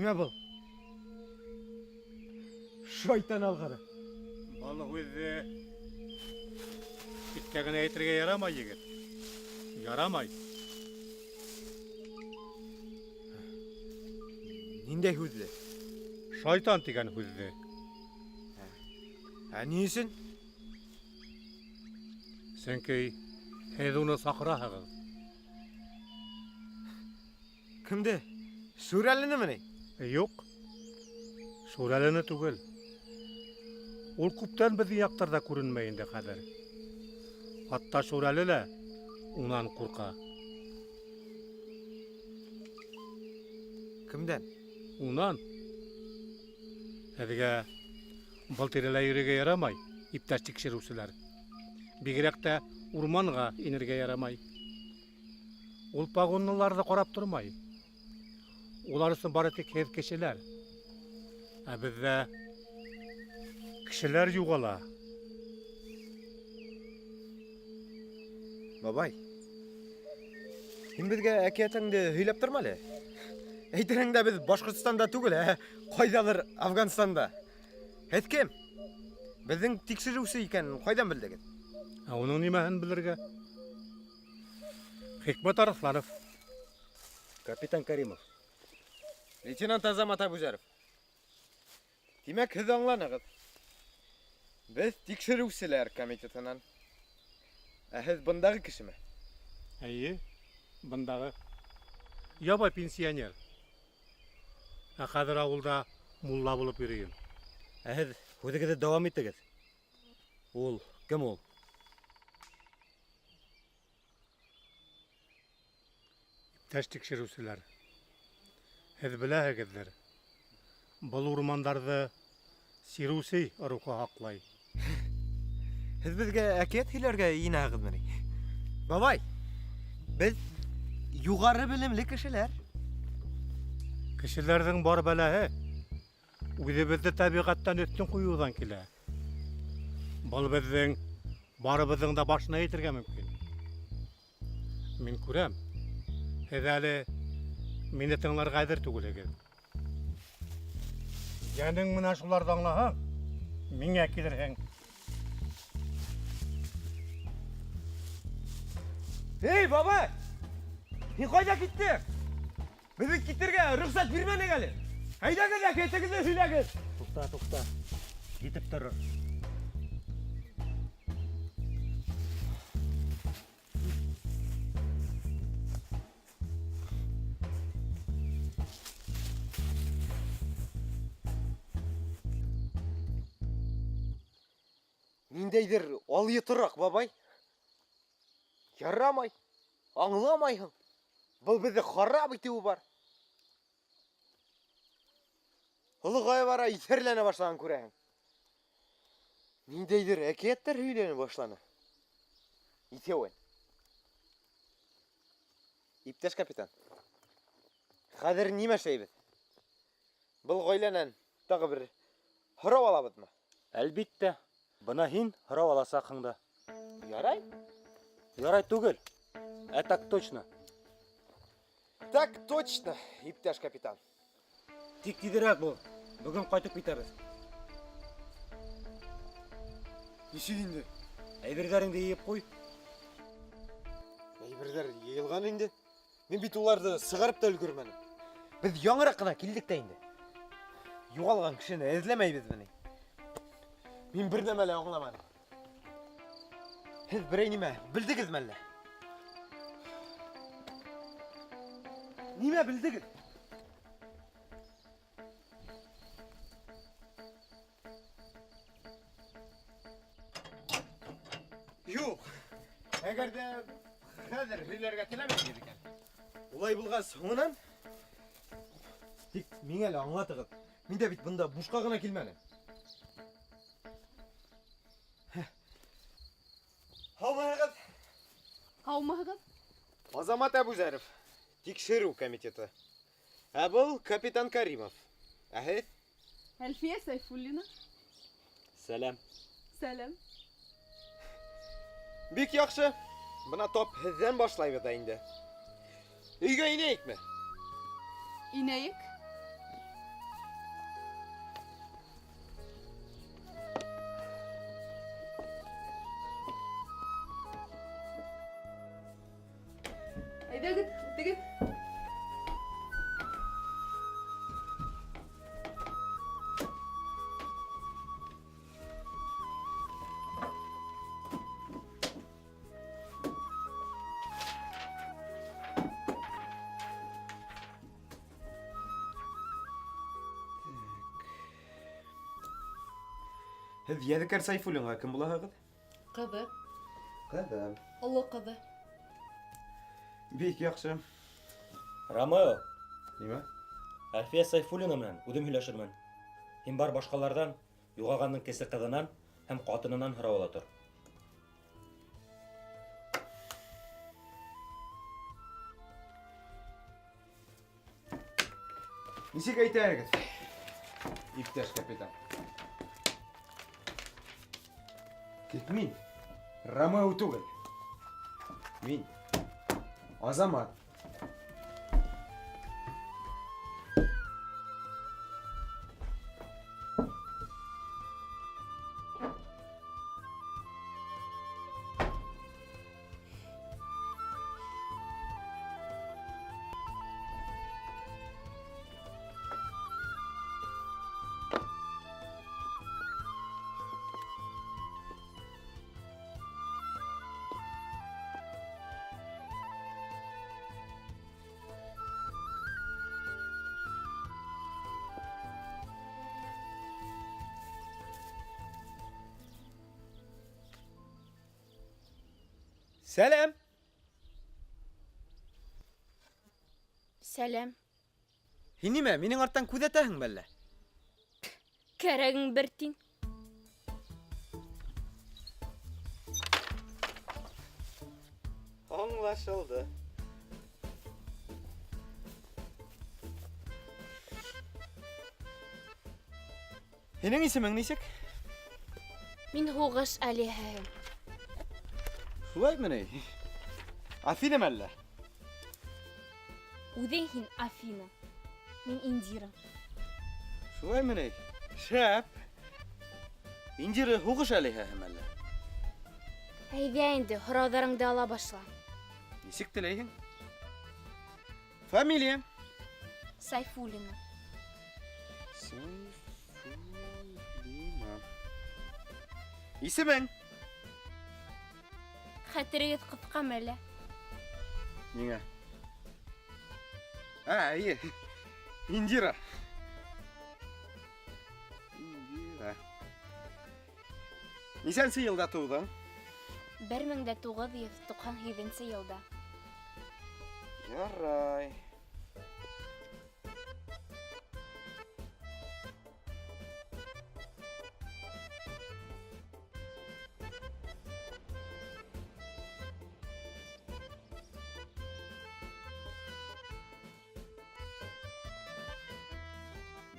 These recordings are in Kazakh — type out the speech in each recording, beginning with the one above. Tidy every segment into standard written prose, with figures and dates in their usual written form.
Кеме бұл? Шайтан алғары. Балық өзі иткәгін әйтірге ярамай егер. Ярамай. Нендей хүзді? Шайтан деген хүзді. Несін? Сен кей хедуны сақыра хағы. Кімді? Шуралыны міне? Yok. Şuralını түгел. Ol күптен біздің яқтарда көрінмейінді қадір. Hatta şuralı da ondan korka. Кімден? Ondan. Әдіге балтырыла үйреге ярамай, иптәш текшерушілер. Бигерәк тә урманға инерге ярамай. Ол пагонлыларды қарап тұрмай. Оларысын бары тек хед кешелер. Ә бізде кішілер юғала. Бабай, сен бізге әкиятыңды хүйлеп тұрмалы? Әйтеріңді біз Башқұртстанда түгіл, қойдалыр Афганстанда. Әткем, біздің тексеруші екен қойдан білдігін? Оның немәһін білірге? Хикмет Арысланов. Капитан Каримов. Лейтенант Азамат Абузаров. Демек, сіз аңланығыз. Біз тексерушілер комитетінен. Сіз бұндағы кіші ме? Әйе, бұндағы. Ябай пенсионер. Қазір ауылда мулла болып үйрейін. Сіз өзіңізді давам еттіңіз. Ол кім ол? Иптәш текшерушілер. Сіз біләһегездер. Бұл урмандарды сирусей ұруға хақлай. Сіз бізге әкият үйлерге енағыз міне. Бабай, біз юғары білімлі кішілер. Кішілердің бар бәләһі өзі бізді табиғаттан өттін қоюдан келе. Бұл біздің барыбыздың да башына етірге мүмкін. Мен көрем, сіз әлі мені тыңларға әдір түгілеген. Яның мына шуларды аңлаһаң, меңе келерһең. Ей, бабай! Сен қайда кеттің? Біздің кеттерге рұқсат бермені әлі. Қайдаңыз әкетіңізді сөйлеңіз. Тоқта. Кетіп тұр. Нендейдір алые тұрақ, бабай? Ярамай, аңламайың. Бұл бізді қарап етеуі бар. Ұлығай бара итерлене башлаған көрәң. Нендейдір әкеттер үйлене башланы. Итеуін. Иптәш капитан. Қадір неме шейбіз? Бұл ғойленен тағы бір хұрау алабыд ма? Әлбетте, бұна хин хұрау аласа қыңды. Ярай? Ярай түгел. Так точно. Так точно, иптәш капитан. Тек тидірек бұл. Бүгін қайтып кетеміз. Нешегенде? Әйбердеріңді ейіп қой. Әйбірдер ейілған енді. Мен бит оларды сығарып та үлгірмәнім. Біз яңырақ қана келдік та енді. Юғалған кішіні әзілемей біз міне. Мен бір нәмәлі аңламадым. Сіз бірей неме білдігіз мәлі? Неме білдігіз? Жоқ, әгерде қазір үйлерге тілемей екен. Олай болған соңынан тек мен әлі аңлатығыз. Мен де бит бұнда бушқа ғана келмәні. Хаумағыз. Хаумағыз. Азамат Абузаров, текшеру комитеті. Бұл капитан Каримов. Әхет? Әлфия Сайфуллина. Сәлем. Сәлем. Бик яқшы. Бұна топ сізден башлай беді енді. Үйге инейік ме? Инейік. Һез Ядекәр Сайфуллинга кем булаһыгыз? Кызы. Кызым. Олы кызы. Бик яхшы. Ромео, Нимә? Әлфия Сайфуллина менән үҙем һөйләшермен. Һин бар башҡаларҙан, юғалғандың кесе ҡыҙынан һәм ҡатынынан һорап ала тор. Нисек әйтәһегеҙ? Иптәш капитан. Тик мин Ромео түгел. Мин Азамат. Сәлам. Сәлем. Һин нимә, минең арттан күҙәтәһең бәллә? Кәрәгең бер тин. Аңлашылды. Һинең исемең нисек? Мин һуғыш әлиһәһем. Шулаймы ни? Афина мәллә? Үҙең һин Афина. Мин Индира. Шулаймы ни? Шәп. Индира һуғыш әлиһәһе мәллә? Әйҙә инде, һорауҙарыңды ала башла. Нисек теләйһең? Фамилия? Сайфуллина. Сайфуллина. Исемең? Хәтерегеҙ ҡыҫҡамы әллә? Ниңә? Эйе. Индира. Индира. Нисәнсе йылда тыуҙың? 1998 йылда. Ярай.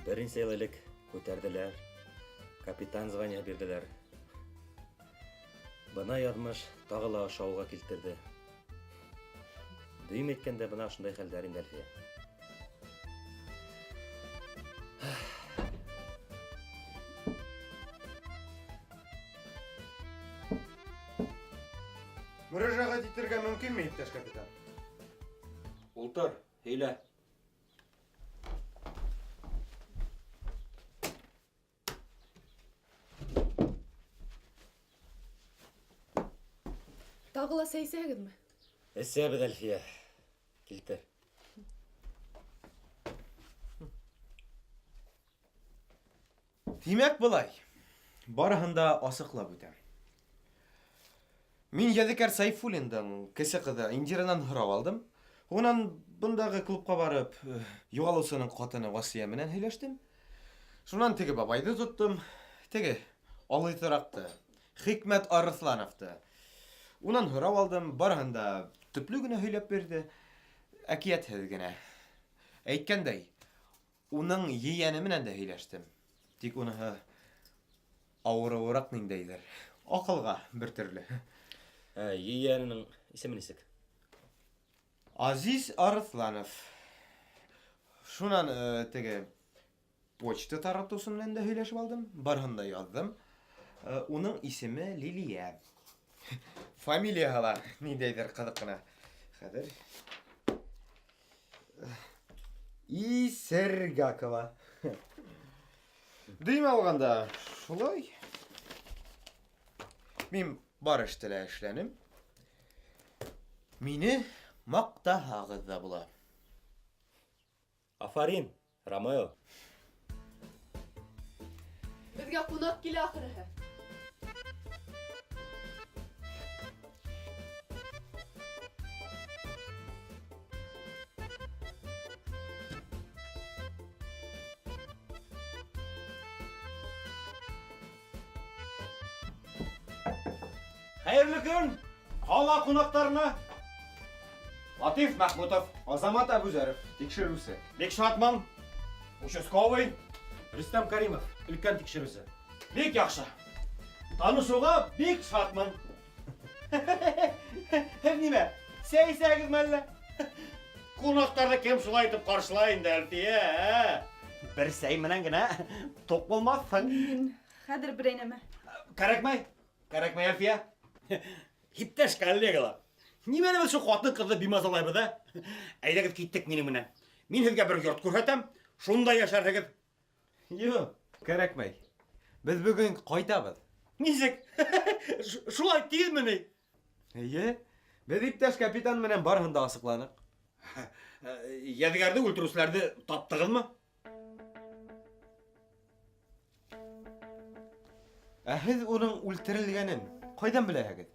Беренсе йыл элек күтәрҙеләр, капитан звания бирҙеләр. Бына яҙмыш тағы ла ошо ауылға килтерҙе. Дөйөм әйткәндә, бына ошондай хәлдәр инде, Әлфиә. Мөрәжәғәт итергә мөмкинме, иптәш капитан? Ултыр, һөйлә. Тағы ла сәйсәгеҙме? Эсәбеҙ, Әлфиә. Килтер. Тимәк былай. Барыһын да асыҡлап үтәм. Мин Ядекәр Сайфуллиндың кесе ҡыҙы Индиранан һорап алдым. Унан бындағы клубҡа барып, юғалыусының ҡатыны Васия менән һөйләштем. Шунан теге бабайҙы тоттом, теге алыйтыраҡты, Хикмәт Арыҫлановты. Унан һорап алдым, барыһын да төплө генә һөйләп бирҙе, әкиәтһеҙ генә. Әйткәндәй, уның ейәне менән дә һөйләштем. Тик уныһы ауырыуыраҡ ниндәйҙер. Аҡылға бер төрлө. Ейәненең исеме нисек? Азиз Арыҫланов. Шунан теге почта таратыусы менән дә һөйләшеп алдым. Барыһын да яҙҙым. Уның исеме Лилиә. Фамилияһы ла ниндәйҙер ҡыҙыҡ ҡына. Хәҙер Исергакова. Дөйөм алғанда шулай. Мин бар эште лә эшләнем. Мине маҡтаһағыҙ ҙа була. Афарин, Ромео. Беҙгә ҡунаҡ килә ахырыһы. Hayırlı gün. Qala qonaqlarına. Latif Mahmutov, Azamat Abuzarov, tekshiruvchi. Бек Шатман, участковый, Рустам Каримов, үлкен тикшерүүсү. Bek yaxshi. Tanışuğa bek şatman. Nima? Seysegiz malla? Qonaqtarda kim şulay etip qarşılayın diye. Bir sey bilan gina to'q bo'lmassan. Hozir bireyneme. Kerakmay Alfiya. Hittash kollegalar. Nimani biz shu xotin qizni bemazalaymiz da? Aydagiz ketdik meni bilan. Men sizga bir yurt ko'rsatam, shunda yasharsiz. Yo'q, kerakmay. Biz bugun qaytamiz. Nizek? Şulay deyilmini? Iye, biz iptash kapitan bilan barhanda asiqlaniq. Yadigarda o'ltiruvchilarni topdingizmi? Siz uning o'ltirilganini qaydan bilasiz?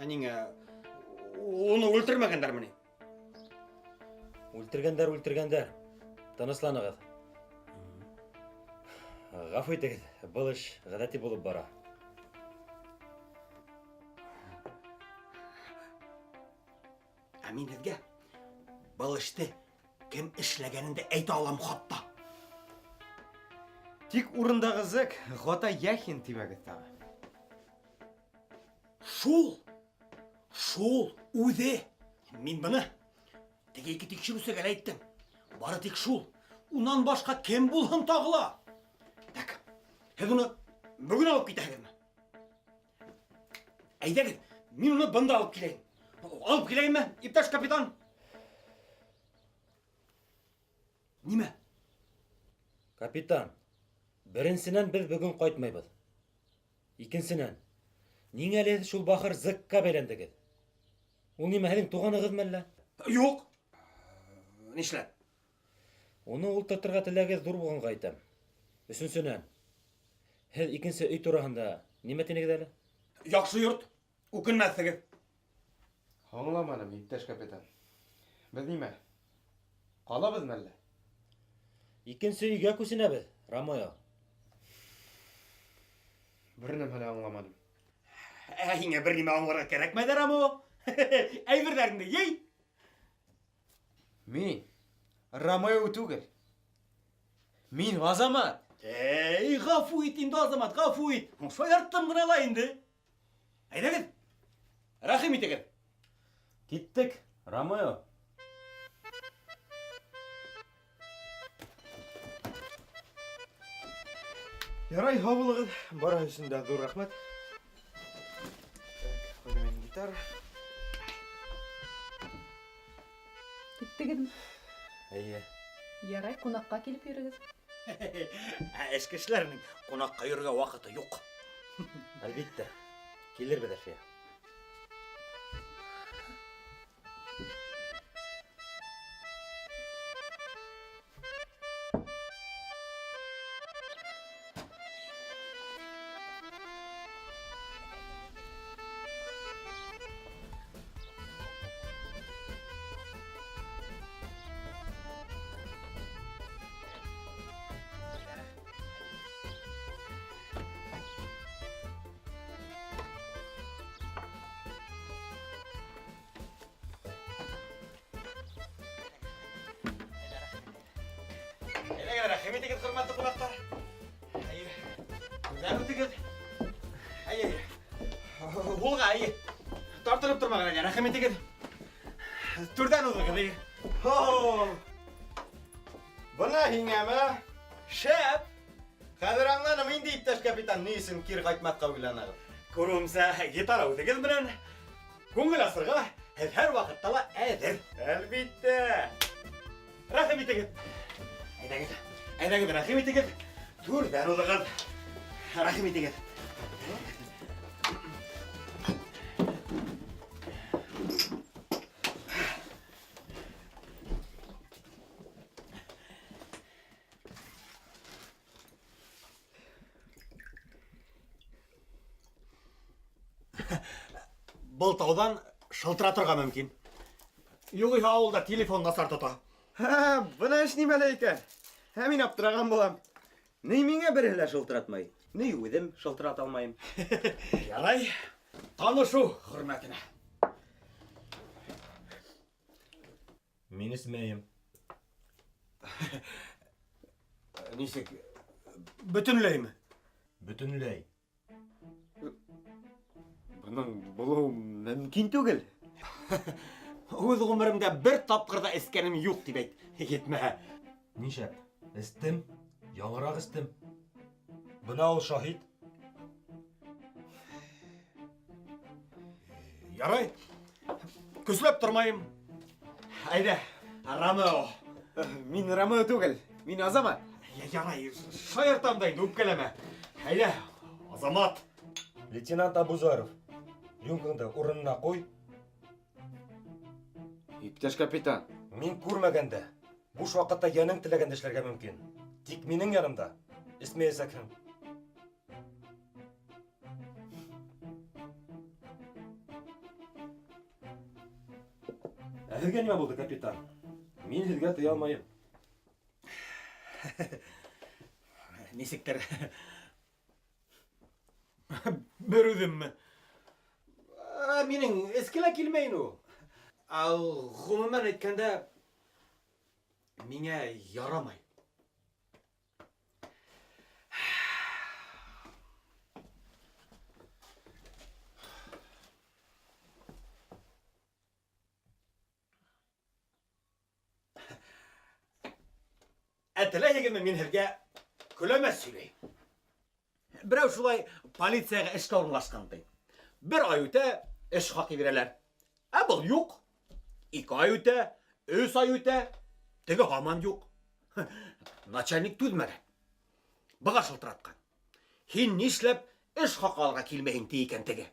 Aning onu o'ltirmaganlar meni. O'ltirganlar. Tanışlanıgız. G'afу etіңіз, бұл іш ғадати болып бара. Мен сізге бұл ішті кім ішлегенінде айта алам хатта. Тик урындағы зік ғота яхин тибәгіз тағы. Шул, үзе. Мен бұны теге екі текшірусі кәлі айттым. Бары тек шул. Унан башқа кем болғын тағыла. Так, сіз оны бүгін алып кетесіз ме? Әйдәгіз, мен оны бұнда алып келейін. Алып келейін ме, ипташ капитан? Неме? Капитан, біріншісінен біз бүгін қайтмайбыз. Екіншісінен, нең әлі шул бақыр зыққа бәйлендігіз? Ол неме әлің туғанығыз мәлі? Жоқ. Нешләп? Оны ұлттырға тіләгіз дұр болғанға айтам. Үшіншісінен, сіз екінші үй турасында неме тенегіз әлі? Яқшы йұрт, өкінмәссігіз. Аңламаным, ипташ капитан. Biz неме? Қалабыз мәлі? Екінші үйге көшінеміз, Рамоя. Bir немелі аңламаным. Әйіңе бір неме аңларға керек мәді, Рамо? Әйбірлеріңді, ей? Мен Ромео түгел. Мен Азамат. Ey, ғафу ет енді Азамат, ғафу ет. Шойарттым ғынала енді. Әйдәгіз, рахим етегіз. Кеттік, Рамоя. Ярай, хабылығыз. Бара үшінде зор рахмет. Қойды менің гитара. Bittигидим. Әйе. Ярай, қонаққа келіп йөрегез. Эшкі кішілерінің қонаққа йөрге уақыты жоқ. Әлбетте, келер беді Әлфия. Рахим етегіз, құрметті қонақтар. Рахим етегіз. Олға, тартырып тұрмаған, рахим етегіз. Түрден ұлығы. Бұна хиңәмі? Шәп! Қазір аңланым, енді ипташ капитан нейсін кер қайтмаққа ойланағы. Көрімсі, гитара өтегіз бірін. Көңіл асырға, әр вақыттала әдір. Әлбетті. Рахим етегіз. Әйдәгіз, рахим етегіз. Түрден ұлығыз. Рахим етегіз. Бұл таудан шылтыра тұрға мүмкін. Юғи ауылда телефон насар тұта. Бұна іш немелі екен? Мен аптыраған болам. Нейменге бірілі шылтыратмай? Ни үҙем шылтырата алмайым. Ярай, танышу хөрмәтенә. Мин исмәйем. Нисек, бөтөнләйме? Бөтөнләй. Буның булу мөмкин түгел. Үҙ ғүмеремдә бер тапҡыр да эскәнем юҡ тип әйт. Етмәһә. Нишәп? Эстем, яңыраҡ эстем. Бына ул шаһит. Ярай, көсләп тормайым. Әйҙә, Ромео. Мин Ромео түгел, мин Азамат. Ярай, шаяртам да инде, үпкәләмә. Әйҙә, Азамат. Лейтенант Абузаров, рюмкаңды урынына ҡуй. Иптәш капитан, Мин күрмәгәндә, буш ваҡытта йәнең теләгәнде эшләргә мөмкин. Тик минең янымда эсмәйәсәкһең. Ә һеҙгә нимә булды, капитан? Мин һеҙгә тыя алмайым. Нисектер. Бер үҙемме? Минең эскелә килмәйін ул. Ғүмүмән әйткәндә, миңә ярамай. Теләйегеҙме мин һеҙгә көләмәс сөйләйем. Берәү шулай полицияға эшкә урынлашҡан ти. Бер ай үтә, эш хаҡы бирәләр. Ә был юҡ. 2 ай үтә, 3 ай үтә, теге һаман юҡ. Начальник түҙмәгән. Быға шылтыратҡан. Һин нишләп эш хаҡы алырға килмәйһең ти икән теге.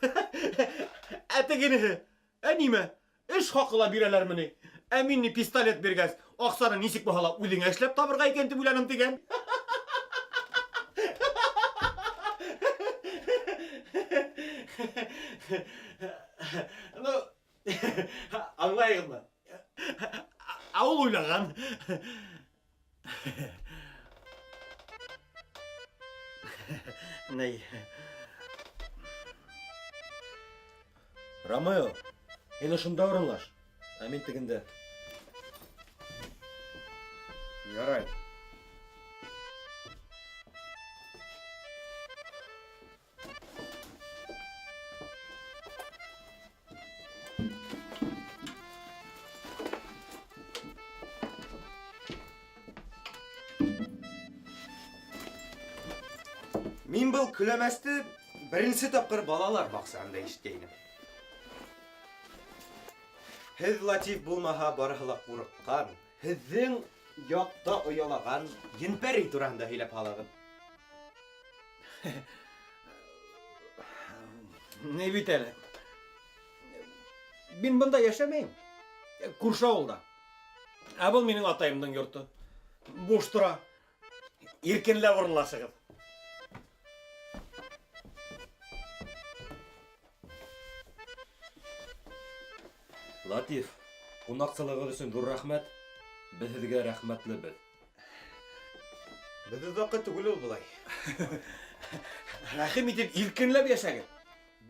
Ә тегенеһе, ә нимә? Эш хаҡы ла бирәләрме ни? Ә мин ни пистолет биргәс, аҡсаны нисек булһа ла үҙеңә эшләп табырға икән тип уйланым тигән. Ну, аңлайһығыҙмы? Ә ул уйлаған. Ней. Ромео, һин ошонда урынлаш. Ә мин тегендә. ярай. Мин был көләмәсте беренсе тапҡыр балалар баҡсаһында ишеткәйнем. Һеҙ Латиф булмаһа барыһы ла ҡурҡҡан, һеҙҙең яҡта оялаған ен-пәрей тураһында һөйләп һалығыҙ. Не бит әле. Мин бында йәшәмәйем. Күрше ауылда. Ә был минең атайымдың йорты. Буш тора. Иркенләп урынлашығыҙ. Латиф, ҡунаҡсылығыҙ өсөн ҙур рәхмәт. Беҙ һеҙгә рәхмәтлебеҙ. Беҙ оҙаҡҡа түгел ул былай. Рәхим итеп иркенләп йәшәгеҙ.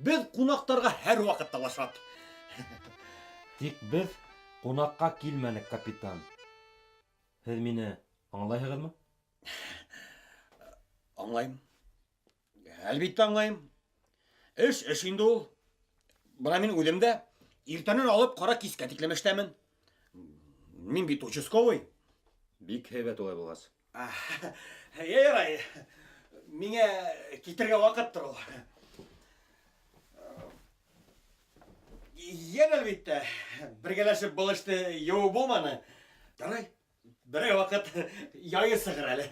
Беҙ ҡунаҡтарға һәр ваҡытта ла шат. Тик беҙ ҡунаҡҡа килмәнек, капитан. Һеҙ мине аңлайһығыҙмы? Аңлайым. Әлбиттә аңлайым. Эш инде ул. Бына мин үҙем дә иртәнән алып ҡара кискә тиклем эштәмен. Мин бит участковый. Бик һәйбәт улай булғас. Ярай. Миңә китергә ваҡыттыр ул. Йән әлбиттә, бергәләшеп был эште йыуып булманы. Ярай, берәй ваҡыт яйы сығыр әле.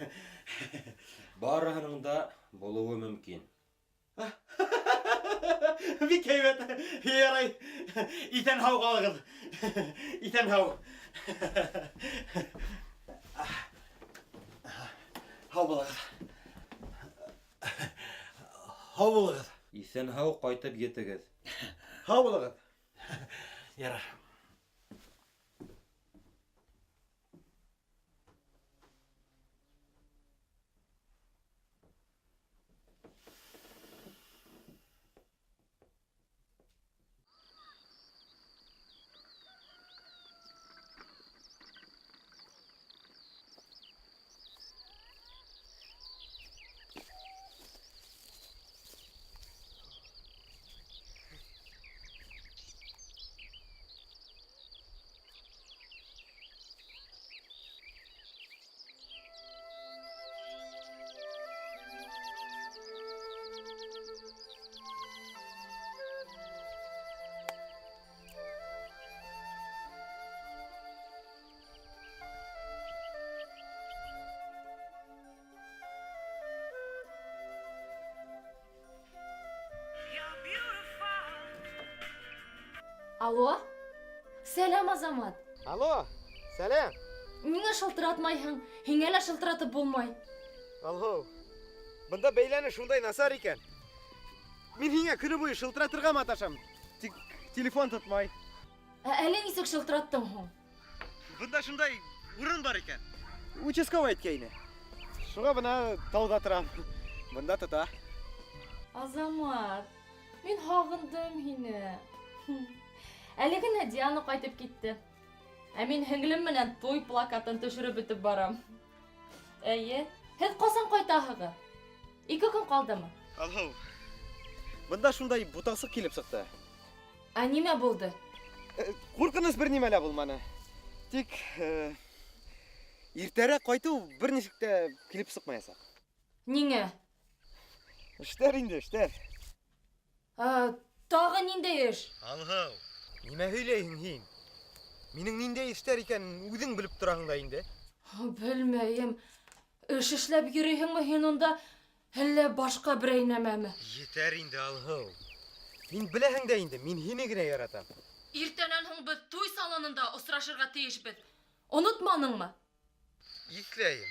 Барыһының да булыуы мөмкин. Бик һәйбәт. Ярай. Иҫән һау ҡалығыҙ. Иҫән һау. Һау булығыҙ. Һау булығыҙ. Иҫән һау ҡайтып етегеҙ. Һау булығыҙ. Ярар. Алло? Сәлем, Азамат. Алло, сәлем. Миңа шылтыратмайһың, һиңә лә шылтыратып булмай. Алло. Бында бәйләне шундай насар икән. Мин һиңа көне буе шылтыратырга маташам. Тик телефон тотмай. Әле нисек шылтыраттың һуң? Бында шундай урын бар икән. Участковый әйткәйне. Шуңа бына тауда торам. Бында тота. Азамат, мин һагындым һине. Әле генә Диана кайтып китте. Ә мин һеңлем менән туй плакатын төшереп бетеп барам. Әйе, һеҙ ҡасан ҡайтаһығыҙ? 2 көн ҡалдымы? Алло. Бында шундай бутасыҡ килеп сыҡты. Ә нимә булды? Ҡурҡыныс бер нимә лә булманы. Тик иртәрәк ҡайтыу бер нисек тә килеп сыҡмаясаҡ. Ниңә? Эштәр инде, эштәр. Тағы ниндәй эш? Алло. Нимә һөйләйһең һин? Минең ниндәй эштәр икәнен үҙең белеп тораһың да инде. Белмәйем. Эш эшләп йөрөйһеңме һин унда, әллә башҡа берәй нәмәме? Етәр инде, алһыу. Мин беләһең дә инде, мин һине генә яратам. Иртәнән һуң беҙ туй салонында осрашырға тейешбеҙ. Онотманыңмы? Иҫләйем.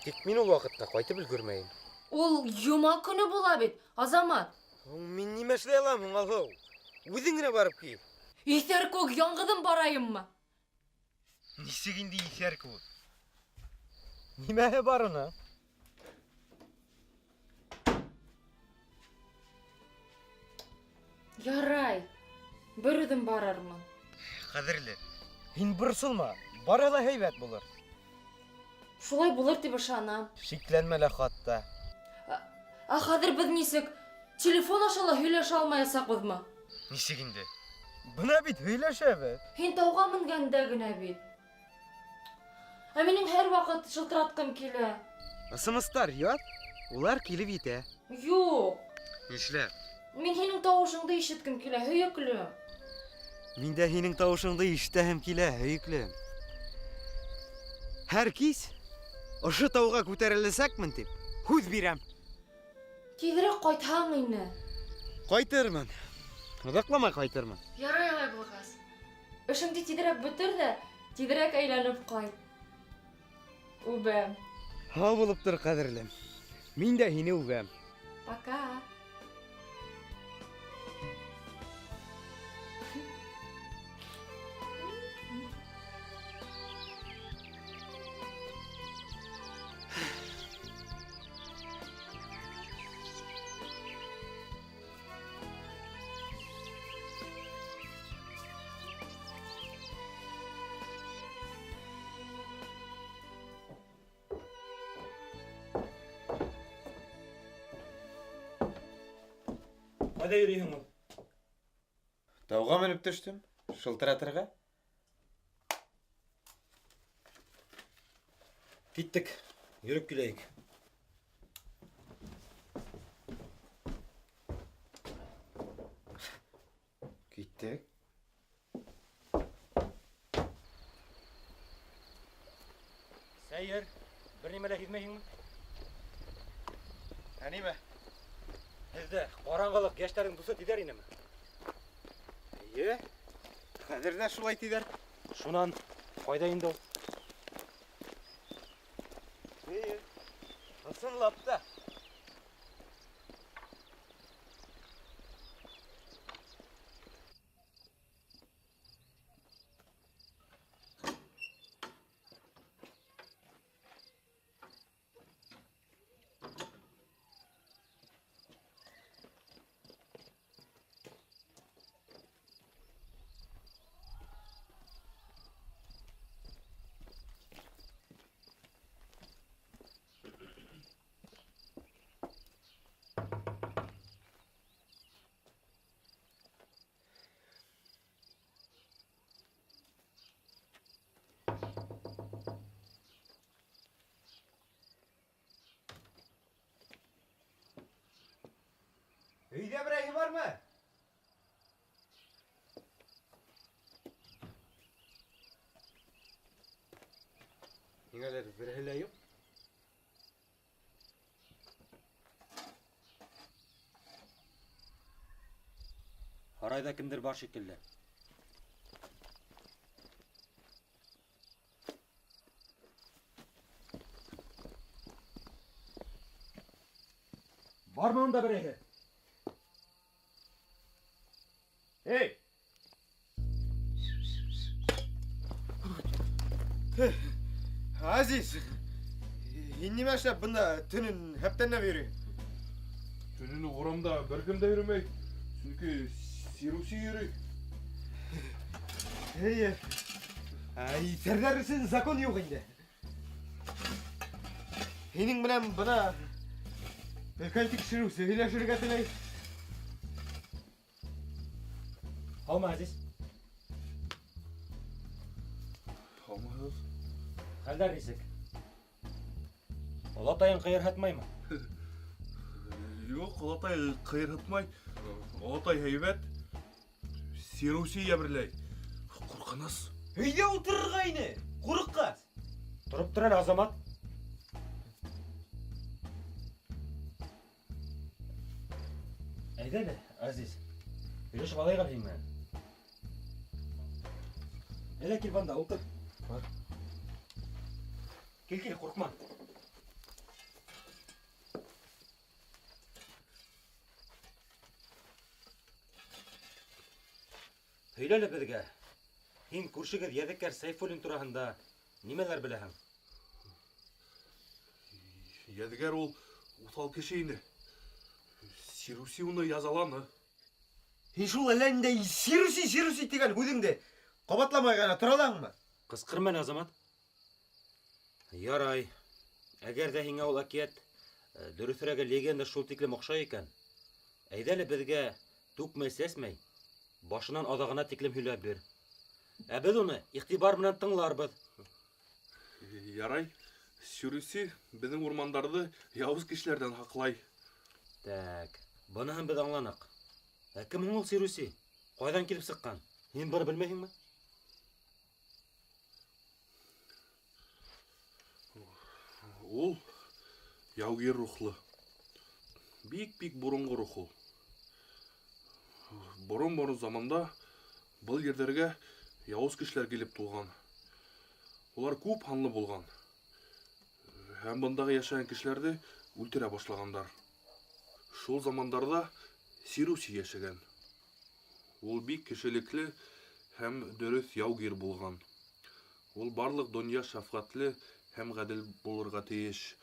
Тик мин ул ваҡытта ҡайтып өлгөрмәйем. Ул йома көнө була бит, Азамат. Мин нимә эшләй алам һуң, алһыу? Үҙең генә барып кил. Иҫәр күк яңғыҙым барайыммы? Нисек инде иҫәр кеүек? Нимәһе бар уны? Ярай, бер үҙем барырмын. Ҡәҙерле, һин борсолма, бары ла һәйбәт булыр. Шулай булыр тип ышанам. Шикләнмә лә хатта. Ә хәҙер беҙ нисек? Телефон аша ла һөйләшә алмаясаҡбыҙмы? Нисек инде? Бына бит һөйләшәбеҙ. Һин тауға менгәндә генә бит. Ә минең һәр ваҡыт шылтыратҡым килә. Ысымыстар ят, улар килеп етә. Юҡ, Нишләп? мин һинең тауышыңды ишеткем килә, һөйөклө. Мин дә һинең тауышыңды ишетәһем килә, һөйөклем. Һәр кис ошо тауға күтәреләсәкмен тип һүҙ бирәм. Тиҙерәк ҡайтһаң ине. Ҡайтырмын. Оҙаҡламай ҡайтырмын. Ярай алай булғас. Эшеңде тиҙерәк бөтөр ҙә, тиҙерәк әйләнеп ҡайт. Үбәм. Һау булып тор, ҡәҙерлем. Мин дә һине үбәм. Пока. Ҡайҙа йөрөйһең ул? Тауға менеп төштөм, шылтыратырға. Киттек, йөрөп киләйек. Киттек. Сәйер, бер нимә лә һиҙмәйһеңме? Ә нимә? Һеҙҙә ҡараңғылыҡ йәштәрҙең дуҫы тиҙәр инеме? Эйе. Хәҙер ҙә шулай тиҙәр. Шунан, ҡайҙа инде ул? Эйе. Ысынлап та. Өйдә берәйһе бармы? Ниңәлер береһе лә юҡ. Һарайҙа кемдер бар шикелле. анда біреуі. Ей! Азиз, неме ашап бұнда түнін әптәнне беру? Түнүнү урамда бір кім де бермей, çünkü Сируси йөрөй. Ай, сәрдәрісін закон yok инде. Сенің білән бұна үлкен текшеру сөйләшергә теләй. Алма, Азиз. Алмайыз. Хәлдәр исек. Олатайын қайырхатмаймы? Yok, Олатай қайыратмай. Олатай хейбет. Сируси ябірлей. Қорқанас. Үйде отырғайны, қорыққас. Тұрып тұран азамат. Әйдәлі, Азиз. Үйлешіп алайға деймін мен. Әлі кел банда, отыр. Кел, қорқма. Сөйләлі бізге. Сен көршігіз Ядекер Сайфуллин турасында немелер білесің? Ядігер ол ұтал кешейіні. Сируси оны язаланы. Сен шул әләнде Сируси деген өзіңді қабатламай ғана тұралаңмы? Қысқырмен, азамат. Ярай. Әгер дә һиңә ул әкият дөресрәге легенда шул тиклем оҡшай икән, әйҙәле беҙгә түкмәй-сәсмәй, башынан аҙағына тиклем һөйләп бир. Ә беҙ уны иғтибар менән тыңларбыҙ. Ярай, Сируси беҙҙең урмандарҙы яуыз кешеләрҙән һаҡлай. Так, быныһын беҙ аңланыҡ. Ә кем һуң ул Сируси? Ҡайҙан килеп сыҡҡан? Һин быны белмәйһеңме? Ул яугир рухлы. Бик боронғо рух ул. Борон заманда был ерҙәргә яуыз кешеләр килеп тулған. Улар күп һанлы булған. Һәм бындағы йәшәгән кешеләрҙе үлтерә башлагандар. Шул замандарда Сируси йәшәгән. Ул бик кешелекле һәм дөрөҫ яугир булған. Ул барлыҡ донъя шәфҡәтле һәм ғәдел булырға тейеш.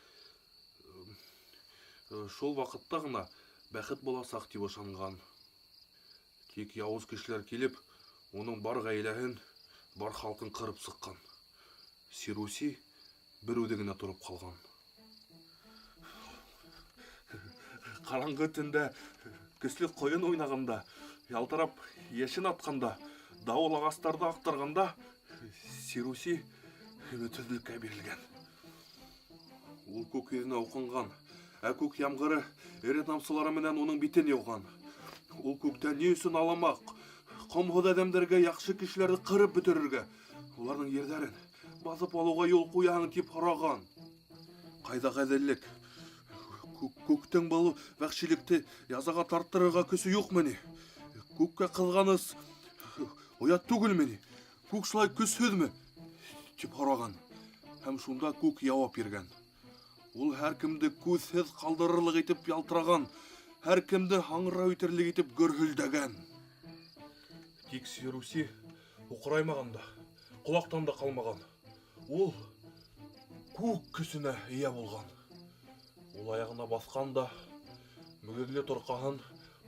Шул ваҡытта ғына бәхет буласаҡ тип ышанған. Тик яуыз кешеләр килеп, уның бар ғаиләһен, бар халҡын ҡырып сыҡҡан. Сируси бер үҙе генә тороп ҡалған. Ҡараңғы төндә, көслө ҡойон уйнағанда, ялтырап йәшен атҡанда, дауыл ағастарҙы аҡтарғанда, Сируси өмөтһөҙлөккә бирелгән. Ул күк йөҙөнә уҡынған, ә күк ямғыры эре тамсылары менән уның битен яуған. Ул күктән ни өсөн аламаҡ? Ҡомһоҙ әҙәмдәргә яҡшы кешеләрҙе ҡырып бөтөрөргә, уларҙың ерҙәрен баҫып алыуға юл ҡуяһың тип һораған. Ҡайҙа ғәҙеллек? Күктең был вәхшилекте язаға тарттырырға көсө юҡмы ни? Күккә ҡыҙғаныс оят түгелме ни? Күк шулай көсһөҙмө? Тип һораған. Һәм шунда күк яуап биргән. Ул һәр кемде күҙһеҙ ҡалдырырлыҡ итеп ялтыраған, һәр кемде һаңрау итерлек итеп гөрһөлдәгән. Тик Сируси уҡыраймаған да, ҡолаҡтан да ҡалмаған. Ул күк көсөнә эйә булған. Ул аяғына баҫҡан да, мөгөҙлө торҡаһын,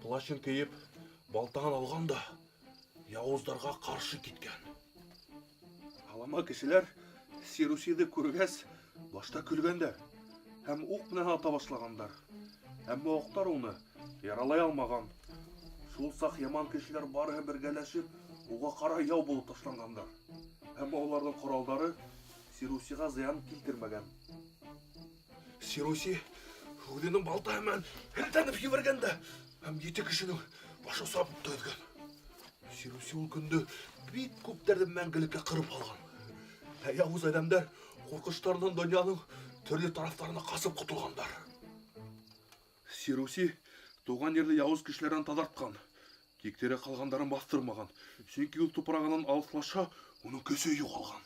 плащын кейеп, балтаһын алған да, яуыздарға ҡаршы киткән. Алама кешеләр Сирусиҙы күргәс, башта көлгәндәр һәм уҡ менән ата башлағандар. Әммә уҡтар уны яралай алмаған. Шул саҡ яман кешеләр барыһы бергәләшеп, уға ҡара яу булып ташланғандар. Әммә уларҙың ҡоралдары Сирусиға зыян килтермәгән. Сируси үҙенең балта менән һелтәнеп ебәргәндә, һәм 7 кешенең башын сабып төҙгән. Сируси ул көндө бик күптәрҙе мәңгелеккә ҡырып алған. Ә яуыз әҙәмдәр ҡурҡыштарынан донъяның төрлө тарафтарына ҡасып ҡотолғандар. Сируси тыуған ерҙе яуыз кешеләрҙән таҙартҡан, тик тере ҡалғандарын баҫтырмаған, сөнки ул тупрағынан алыҫлаша, уның көсө юғалған.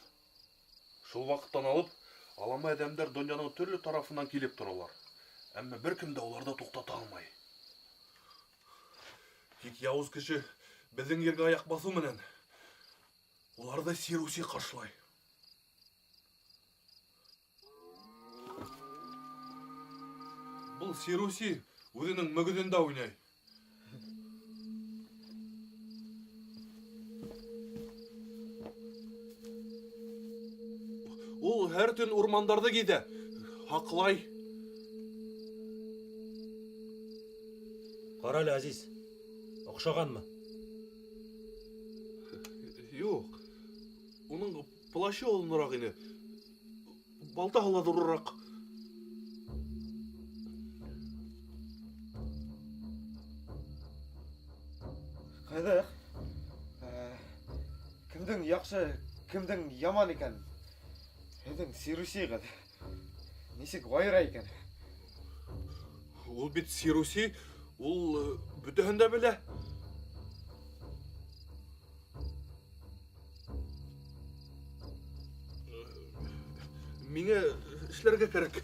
Шул ваҡыттан алып, алама әҙәмдәр донъяның төрлө тарафынан килеп торалар. Әммә бер кем дә уларҙы туҡтата алмай. Тик яуыз кеше біздің ерге аяқ басу менен оларды Сируси қаршылай. Бұл Сируси өзінің мүгідінде ойнай. Ол әр түн ормандарды кейді, ақылай. Қаралы, Азиз. Оқшағанмы? Жоқ. Оның плашы олынырақ ені. Балта алады ұрырақ. Қайдақ? Кімдің яқшы, кімдің яман екен? Едің Сируси қады. Несек ойра екен? Ол бет Сируси, ол бүтіхінде біле. Меңе ішлерге керек.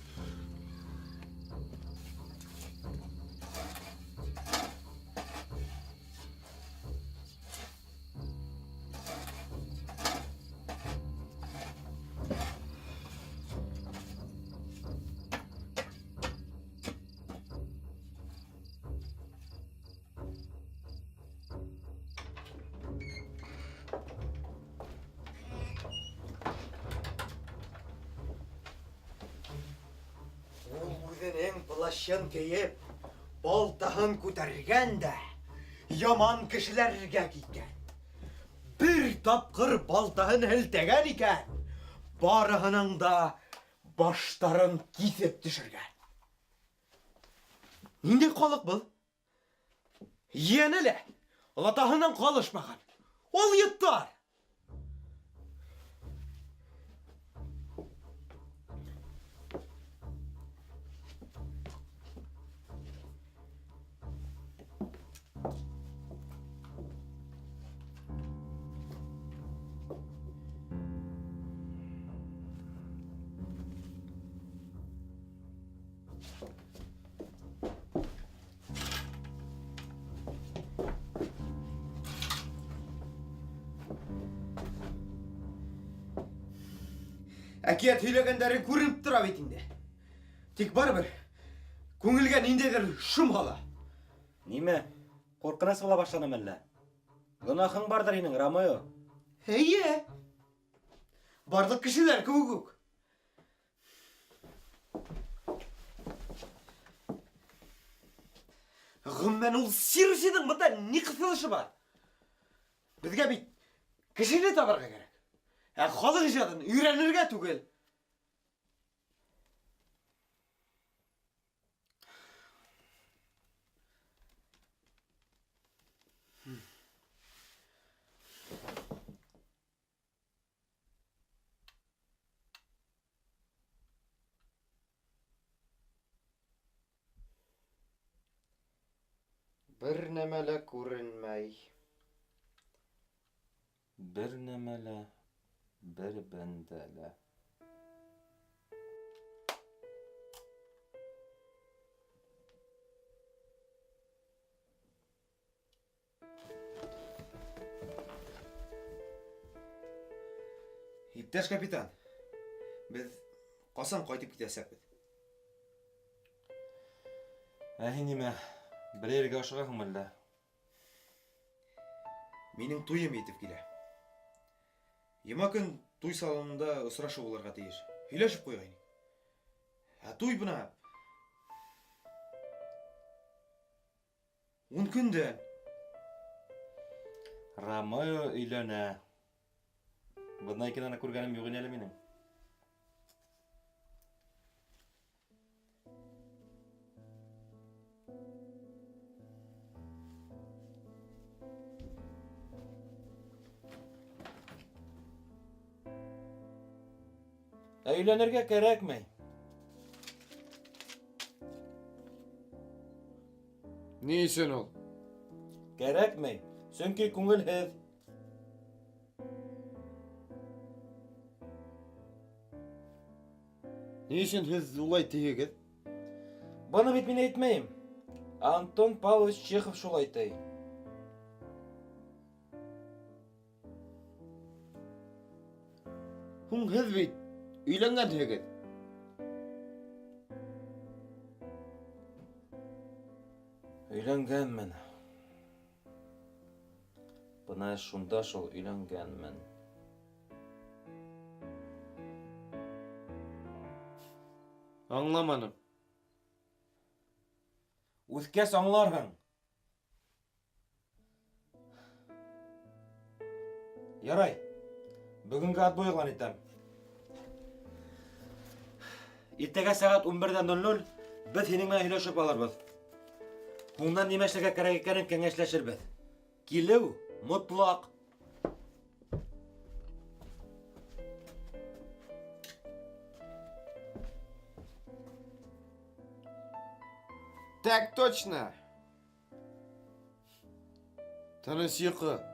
Өзінің плащын кейіп, балтағын көтерген де, яман кішілерге кейген. Бір тапқыр балтағын әлтеген екен, барығының да баштарын кесіп түшірген. Нинде қалық бұл? Енілі, латағынан қалышмаған. Ол еттар. Әкият сөйлегендерін көрініп тұра бетінде. Тек бар-бір, көңілге ниндейдір шым қала. Неме? Қорқынас бола баштадым әлі. Гүнахың бардыр енің, Ромео. Әйе. Барлық кішілер көк. Ғыммен ол Сирусидің бұнда не қысылышы бар? Бізге бейт кішілі табарға керек. Халық жадын үйренірге түгел. Bir nemele көрінмей. Bir немелі, bir бәндәлі. Иптеш капитан, біз қасан қайтып кетесек бід? Неме, бір ерге ашығақың білді. Менің тойым етіп келе. Ема күн той салонында ұсырашы оларға тейір. Үйлешіп қойғайын. Той бұна 10 күнде. Ромео үйләнә. Бұдна екенана көргенім yoğun әлі менің. Үйленерге керекмей. Ne için ol? Керекмей. Сөнки күңелһеҙ. Не үшін сіз олай тегіз? Бұны бит мен әйтмейім. Антон Павлович Чехов шулай тей. Һуң һеҙ бит өйләнгәнһегеҙ. Өйләнгәнмен. Бына шунда шул өйләнгәнмен. Аңламаным. Үҫкәс аңларһың. Ярай. Бөгөнгә отбой иғлан итәм. Иртәгә сәғәт 11:00 без һинең менән һөйләшеп алырбыз. Һуңдан нимә эшләргә кәрәк икәнен кәңәшләшербез. Килеү мотлаҡ. Так точно. Тыныс йоҡо.